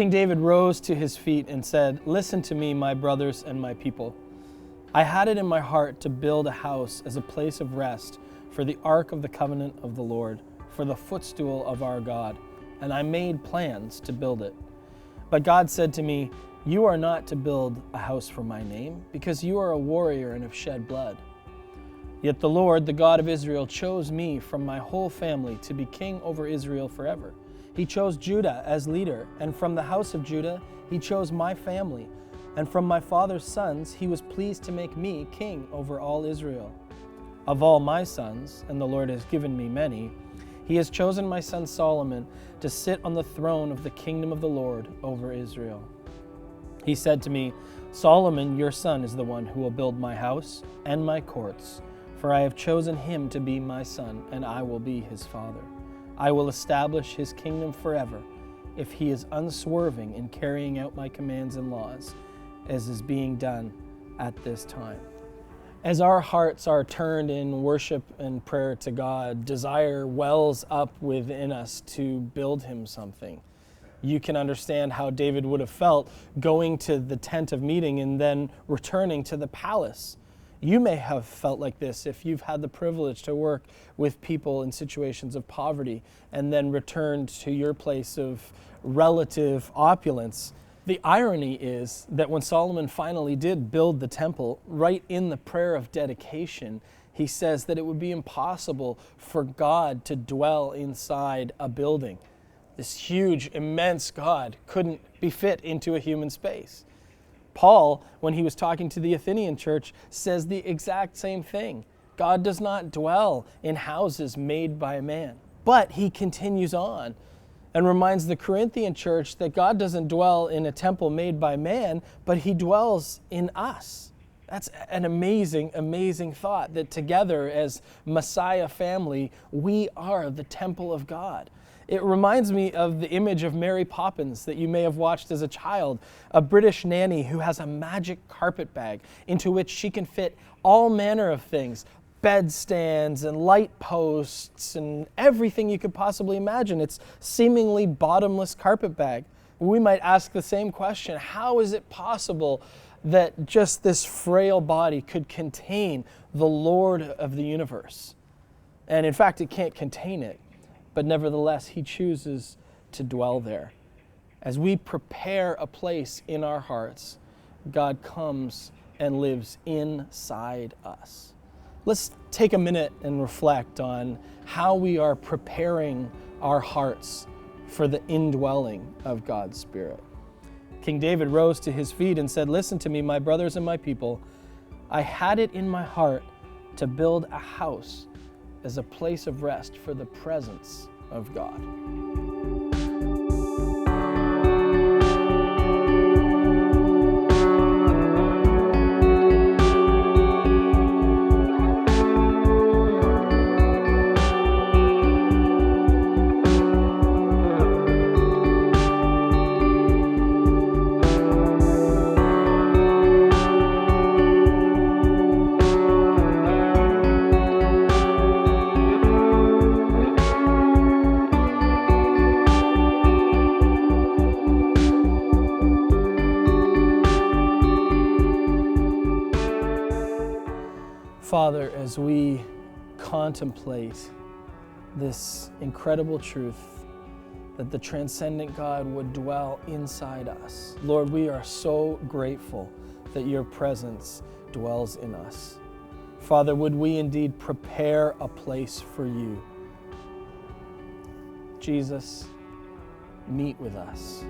King David rose to his feet and said, "Listen to me, my brothers and my people. I had it in my heart to build a house as a place of rest for the ark of the covenant of the Lord, for the footstool of our God, and I made plans to build it. But God said to me, 'You are not to build a house for my name, because you are a warrior and have shed blood.' Yet the Lord, the God of Israel, chose me from my whole family to be king over Israel forever. He chose Judah as leader, and from the house of Judah he chose my family, and from my father's sons he was pleased to make me king over all Israel. Of all my sons, and the Lord has given me many, he has chosen my son Solomon to sit on the throne of the kingdom of the Lord over Israel. He said to me, 'Solomon, your son, is the one who will build my house and my courts, for I have chosen him to be my son, and I will be his father. I will establish his kingdom forever, if he is unswerving in carrying out my commands and laws, as is being done at this time.'" As our hearts are turned in worship and prayer to God, desire wells up within us to build him something. You can understand how David would have felt going to the tent of meeting and then returning to the palace. You may have felt like this if you've had the privilege to work with people in situations of poverty and then returned to your place of relative opulence. The irony is that when Solomon finally did build the temple, right in the prayer of dedication, he says that it would be impossible for God to dwell inside a building. This huge, immense God couldn't be fit into a human space. Paul, when he was talking to the Athenian church, says the exact same thing. God does not dwell in houses made by man. But he continues on and reminds the Corinthian church that God doesn't dwell in a temple made by man, but he dwells in us. That's an amazing, amazing thought, that together as Messiah family, we are the temple of God. It reminds me of the image of Mary Poppins that you may have watched as a child, a British nanny who has a magic carpet bag into which she can fit all manner of things, bedstands and light posts and everything you could possibly imagine. It's seemingly bottomless carpet bag. We might ask the same question: how is it possible that just this frail body could contain the Lord of the universe? And in fact, it can't contain it. But nevertheless, he chooses to dwell there. As we prepare a place in our hearts, God comes and lives inside us. Let's take a minute and reflect on how we are preparing our hearts for the indwelling of God's Spirit. King David rose to his feet and said, "Listen to me, my brothers and my people. I had it in my heart to build a house as a place of rest for the presence of God." Father, as we contemplate this incredible truth that the transcendent God would dwell inside us, Lord, we are so grateful that your presence dwells in us. Father, would we indeed prepare a place for you? Jesus, meet with us.